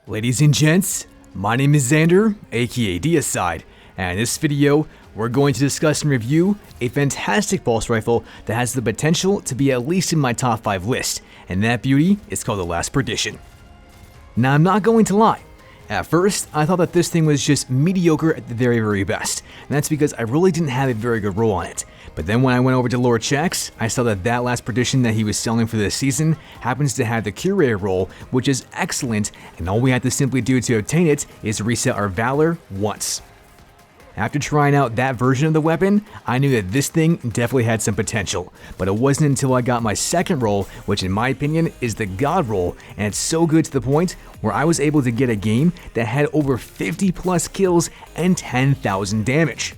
Ladies and gents, my name is Xander, aka Deislayers, and in this video, we're going to discuss and review a fantastic pulse rifle that has the potential to be at least in my top 5 list, and that beauty is called the last Perdition. Now I'm not going to lie, at first I thought that this thing was just mediocre at the very best, and that's because I really didn't have a very good roll on it. But then when I went over to Lord Shaxx, I saw that that last Perdition that he was selling for this season happens to have the curated roll, which is excellent, and all we had to simply do to obtain it is reset our Valor once. After trying out that version of the weapon, I knew that this thing definitely had some potential, but it wasn't until I got my second roll, which in my opinion is the God roll, and it's so good to the point where I was able to get a game that had over 50 plus kills and 10,000 damage.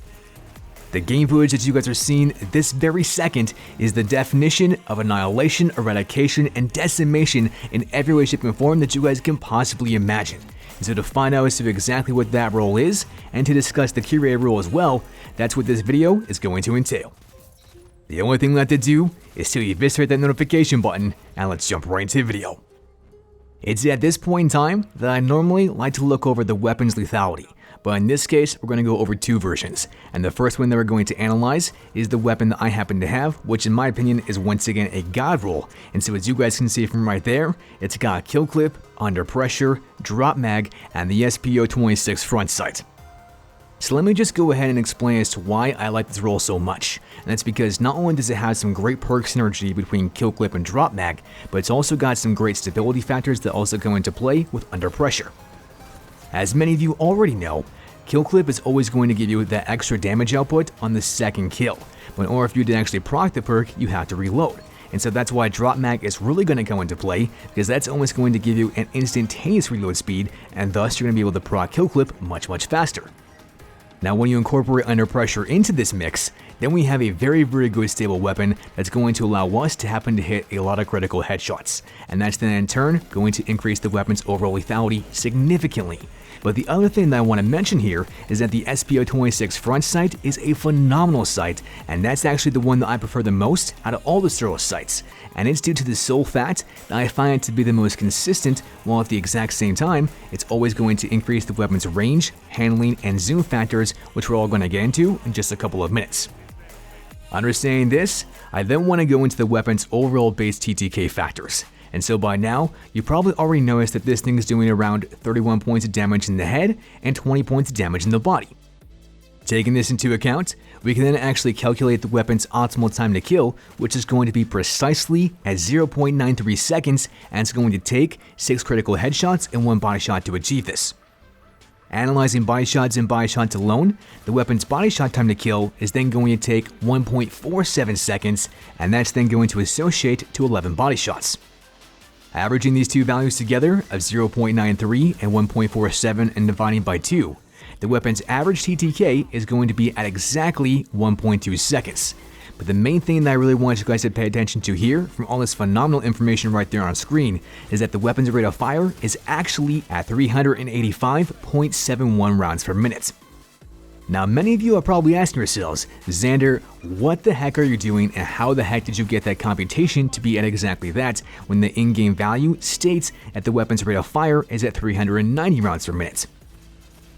The game footage that you guys are seeing this very second is the definition of annihilation, eradication, and decimation in every way, shape, and form that you guys can possibly imagine. And so to find out as to exactly what that role is, and to discuss the curated role as well, that's what this video is going to entail. The only thing left to do is to eviscerate that notification button, and let's jump right into the video. It's at this point in time that I normally like to look over the weapon's lethality, but in this case, we're going to go over two versions, and the first one that we're going to analyze is the weapon that I happen to have, which in my opinion is once again a God roll, and so as you guys can see from right there, it's got killclip, under pressure, drop mag, and the SPO26 front sight. So let me just go ahead and explain as to why I like this roll so much, and that's because not only does it have some great perk synergy between killclip and drop mag, but it's also got some great stability factors that also come into play with under pressure. As many of you already know, killclip is always going to give you that extra damage output on the second kill, but in order for you to actually proc the perk, you have to reload. And so that's why drop mag is really going to come into play, because that's almost going to give you an instantaneous reload speed, and thus you're going to be able to proc killclip much faster. Now when you incorporate under pressure into this mix, then we have a very good stable weapon that's going to allow us to happen to hit a lot of critical headshots, and that's then in turn going to increase the weapon's overall lethality significantly. But the other thing that I want to mention here is that the SPO26 front sight is a phenomenal sight, and that's actually the one that I prefer the most out of all the Sterling sights, and it's due to the sole fact that I find it to be the most consistent, while at the exact same time, it's always going to increase the weapon's range, handling, and zoom factors, which we're all going to get into in just a couple of minutes. Understanding this, I then want to go into the weapon's overall base TTK factors. And so by now, you probably already noticed that this thing is doing around 31 points of damage in the head and 20 points of damage in the body. Taking this into account, we can then actually calculate the weapon's optimal time to kill, which is going to be precisely at 0.93 seconds, and it's going to take 6 critical headshots and 1 body shot to achieve this. Analyzing body shots and body shots alone, the weapon's body shot time to kill is then going to take 1.47 seconds, and that's then going to associate to 11 body shots. Averaging these two values together of 0.93 and 1.47 and dividing by 2, the weapon's average TTK is going to be at exactly 1.2 seconds. But the main thing that I really want you guys to pay attention to here, from all this phenomenal information right there on screen, is that the weapon's rate of fire is actually at 385.71 rounds per minute. Now many of you are probably asking yourselves, Xander, what the heck are you doing and how the heck did you get that computation to be at exactly that when the in-game value states that the weapon's rate of fire is at 390 rounds per minute?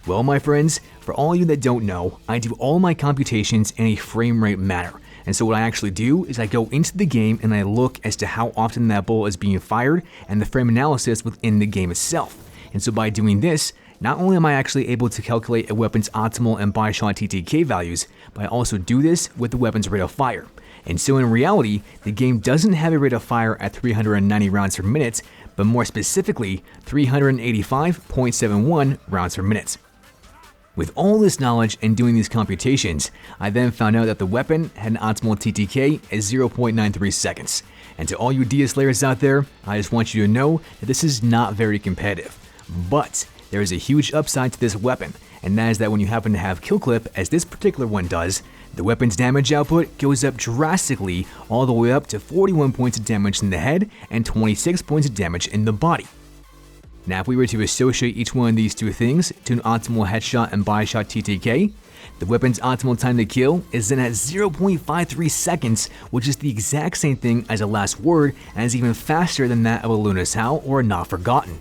Well my friends, for all of you that don't know, I do all my computations in a frame rate manner. And so what I actually do is I go into the game and I look as to how often that bullet is being fired and the frame analysis within the game itself. And so by doing this, not only am I actually able to calculate a weapon's optimal and body shot TTK values, but I also do this with the weapon's rate of fire. And so in reality, the game doesn't have a rate of fire at 390 rounds per minute, but more specifically 385.71 rounds per minute. With all this knowledge and doing these computations, I then found out that the weapon had an optimal TTK at 0.93 seconds. And to all you Deislayers out there, I just want you to know that this is not very competitive. But there is a huge upside to this weapon, and that is that when you happen to have killclip, as this particular one does, the weapon's damage output goes up drastically all the way up to 41 points of damage in the head and 26 points of damage in the body. Now if we were to associate each one of these two things to an optimal headshot and body shot TTK, the weapon's optimal time to kill is then at 0.53 seconds, which is the exact same thing as a last word and is even faster than that of a Luna's Howl or a Not Forgotten.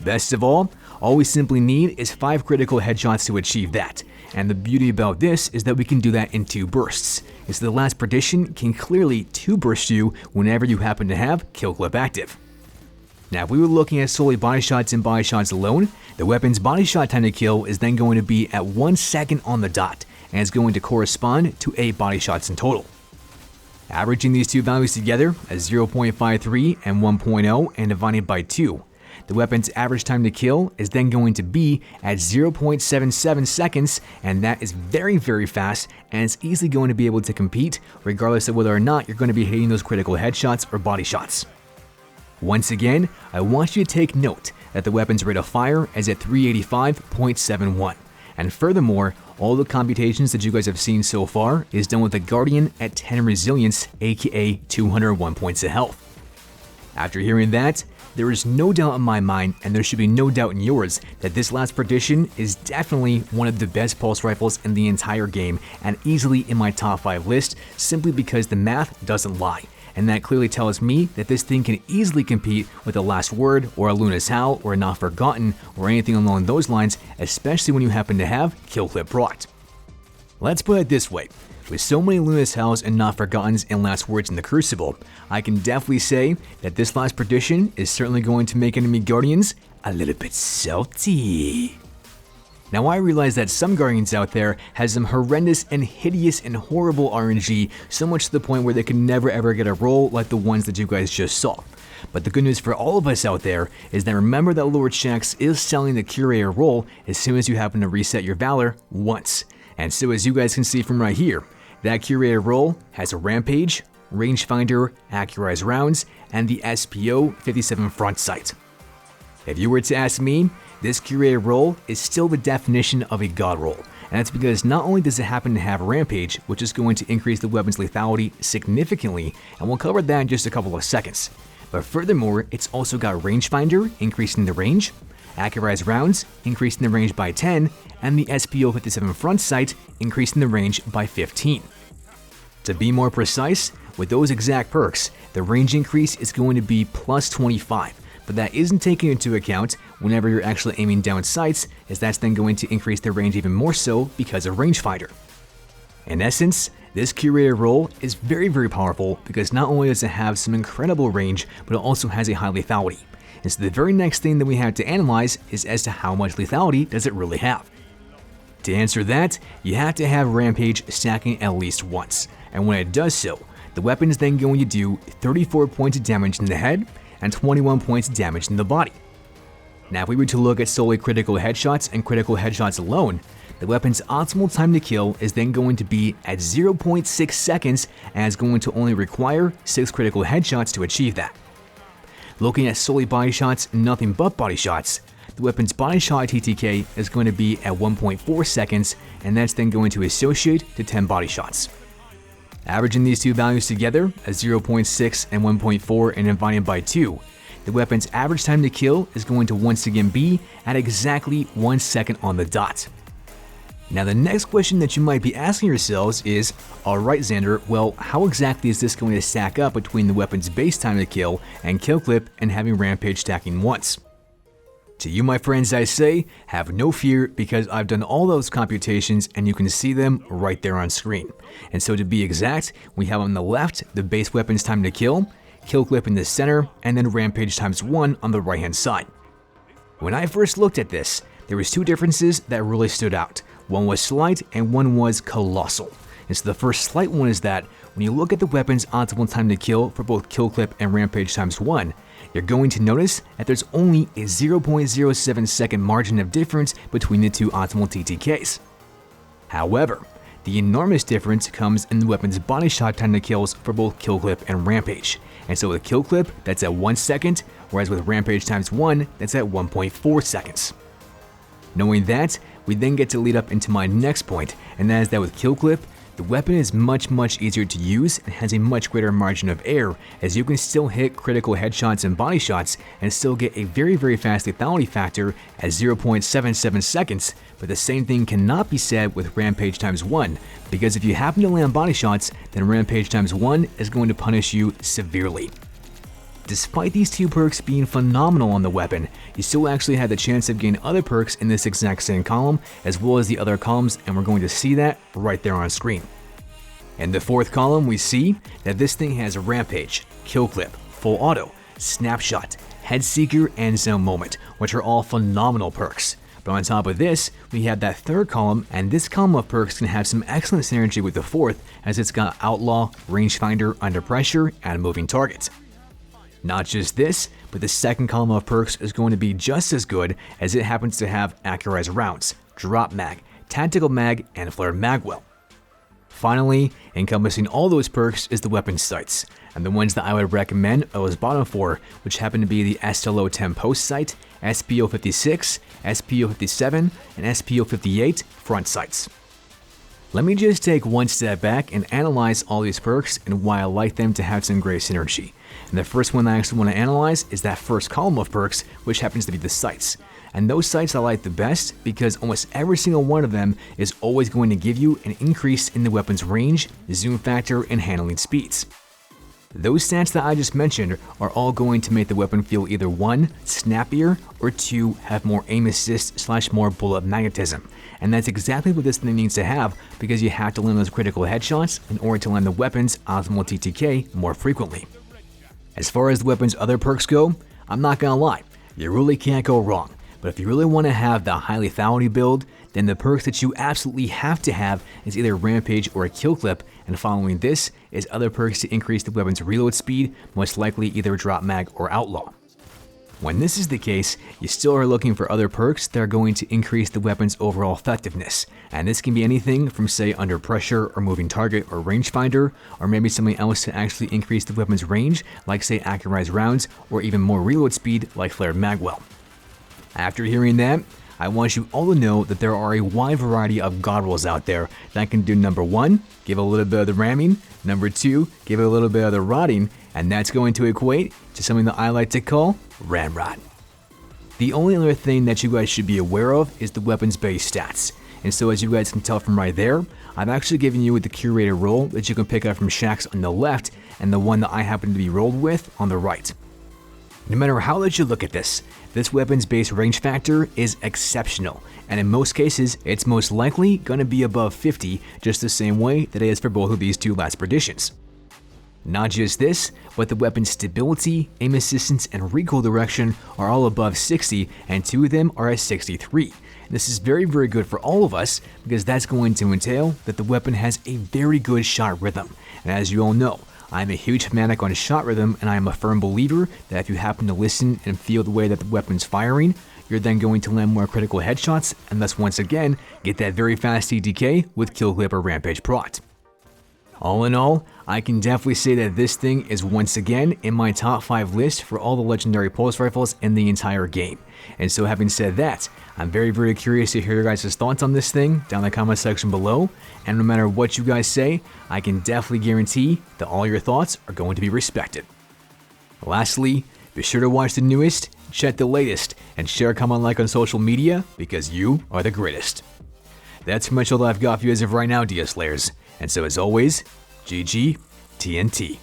Best of all we simply need is 5 critical headshots to achieve that. And the beauty about this is that we can do that in 2 bursts. And so the last Perdition can clearly 2 burst you whenever you happen to have killclip active. Now if we were looking at solely body shots and body shots alone, the weapon's body shot time to kill is then going to be at 1 second on the dot, and it's going to correspond to 8 body shots in total. Averaging these 2 values together as 0.53 and 1.0 and divided by 2, the weapon's average time to kill is then going to be at 0.77 seconds, and that is very, very fast, and it's easily going to be able to compete regardless of whether or not you're going to be hitting those critical headshots or body shots. Once again, I want you to take note that the weapon's rate of fire is at 385.71, and furthermore, all the computations that you guys have seen so far is done with the Guardian at 10 resilience, aka 201 points of health. After hearing that, there is no doubt in my mind, and there should be no doubt in yours, that this last Perdition is definitely one of the best pulse rifles in the entire game and easily in my top 5 list simply because the math doesn't lie. And that clearly tells me that this thing can easily compete with a Last Word or a Luna's Howl or a Not Forgotten or anything along those lines, especially when you happen to have killclip procced. Let's put it this way. With so many Luna's Howls and Not Forgottens and Last Words in the Crucible, I can definitely say that this last Perdition is certainly going to make enemy Guardians a little bit salty. Now I realize that some Guardians out there has some horrendous and hideous and horrible RNG, so much to the point where they can never ever get a roll like the ones that you guys just saw. But the good news for all of us out there is that remember that Lord Shaxx is selling the curated roll as soon as you happen to reset your Valor once. And so as you guys can see from right here, that curated roll has a Rampage, rangefinder, accurized rounds, and the SPO 57 front sight. If you were to ask me, this curated roll is still the definition of a god roll, and that's because not only does it happen to have Rampage, which is going to increase the weapon's lethality significantly, and we'll cover that in just a couple of seconds, but furthermore, it's also got rangefinder, increasing the range, accurized rounds, increasing the range by 10, and the SPO 57 front sight, increasing the range by 15. To be more precise, with those exact perks, the range increase is going to be plus 25, but that isn't taken into account whenever you're actually aiming down sights, as that's then going to increase the range even more so because of rangefinder. In essence, this curated roll is very, very powerful because not only does it have some incredible range, but it also has a high lethality. And so the very next thing that we have to analyze is as to how much lethality does it really have. To answer that, you have to have Rampage stacking at least once, and when it does so, the weapon is then going to do 34 points of damage in the head and 21 points of damage in the body. Now if we were to look at solely critical headshots and critical headshots alone, the weapon's optimal time to kill is then going to be at 0.6 seconds and is going to only require 6 critical headshots to achieve that. Looking at solely body shots and nothing but body shots, the weapon's body shot TTK is going to be at 1.4 seconds, and that's then going to associate to 10 body shots. Averaging these 2 values together as 0.6 and 1.4 and divided by 2, the weapon's average time to kill is going to once again be at exactly 1 second on the dot. Now the next question that you might be asking yourselves is, alright Xander, well how exactly is this going to stack up between the weapon's base time to kill and killclip and having Rampage stacking once? To you my friends I say, have no fear because I've done all those computations and you can see them right there on screen. And so to be exact, we have on the left the base weapon's time to kill, killclip in the center, and then Rampage times 1 on the right hand side. When I first looked at this, there was 2 differences that really stood out. One was slight and one was colossal. And so the first slight one is that when you look at the weapon's optimal time to kill for both killclip and Rampage times 1, you're going to notice that there's only a 0.07 second margin of difference between the 2 optimal TTKs. However, the enormous difference comes in the weapon's body shot time to kills for both killclip and Rampage. And so with killclip, that's at 1 second, whereas with Rampage times 1, that's at 1.4 seconds. Knowing that, we then get to lead up into my next point, and that is that with killclip, the weapon is much easier to use and has a much greater margin of error, as you can still hit critical headshots and body shots and still get a very fast lethality factor at 0.77 seconds, but the same thing cannot be said with Rampage times 1, because if you happen to land body shots, then Rampage times 1 is going to punish you severely. Despite these two perks being phenomenal on the weapon, you still actually have the chance of getting other perks in this exact same column, as well as the other columns, and we're going to see that right there on screen. In the fourth column, we see that this thing has Rampage, Killclip, Full Auto, Snapshot, Head Seeker, and Zone Moment, which are all phenomenal perks. But on top of this, we have that third column, and this column of perks can have some excellent synergy with the fourth, as it's got Outlaw, Rangefinder, Under Pressure, and Moving Target. Not just this, but the second column of perks is going to be just as good, as it happens to have Accurized Rounds, Drop Mag, Tactical Mag, and Flared Magwell. Finally, encompassing all those perks is the weapon sights, and the ones that I would recommend are those bottom four, which happen to be the STLO-10 post sight, SPO-56, SPO-57, and SPO-58 front sights. Let me just take one step back and analyze all these perks and why I like them to have some great synergy. And the first one I actually want to analyze is that first column of perks, which happens to be the sights. And those sights I like the best because almost every single one of them is always going to give you an increase in the weapon's range, zoom factor, and handling speeds. Those stats that I just mentioned are all going to make the weapon feel either 1, snappier, or 2, have more aim assist / more bullet magnetism. And that's exactly what this thing needs to have, because you have to land those critical headshots in order to land the weapon's optimal TTK more frequently. As far as the weapon's other perks go, I'm not gonna lie, you really can't go wrong. But if you really want to have the high lethality build, then the perks that you absolutely have to have is either Rampage or a Killclip, and following this is other perks to increase the weapon's reload speed, most likely either Drop Mag or Outlaw. When this is the case, you still are looking for other perks that are going to increase the weapon's overall effectiveness, and this can be anything from say Under Pressure or Moving Target or Rangefinder, or maybe something else to actually increase the weapon's range, like say Accurized Rounds, or even more reload speed like Flared Magwell. After hearing that, I want you all to know that there are a wide variety of god rolls out there that can do number 1, give a little bit of the ramming, number 2, give it a little bit of the rotting, and that's going to equate to something that I like to call ramrot. The only other thing that you guys should be aware of is the weapon's base stats, and so as you guys can tell from right there, I've actually given you the curated roll that you can pick up from Shaxx on the left, and the one that I happen to be rolled with on the right. No matter how that you look at this weapon's base range factor is exceptional, and in most cases, it's most likely going to be above 50, just the same way that it is for both of these two last Perditions. Not just this, but the weapon's stability, aim assistance, and recoil direction are all above 60, and 2 of them are at 63. This is very good for all of us, because that's going to entail that the weapon has a very good shot rhythm, and as you all know, I'm a huge fanatic on shot rhythm, and I am a firm believer that if you happen to listen and feel the way that the weapon's firing, you're then going to land more critical headshots, and thus once again, get that very fast TTK with Killclip or Rampage proc. All in all, I can definitely say that this thing is once again in my top 5 list for all the legendary pulse rifles in the entire game. And so having said that, I'm very curious to hear your guys' thoughts on this thing down in the comment section below, and no matter what you guys say, I can definitely guarantee that all your thoughts are going to be respected. Lastly, be sure to watch the newest, check the latest, and share, comment, like on social media, because you are the greatest. That's pretty much all I've got for you as of right now, Deislayers. And so as always, GG TNT.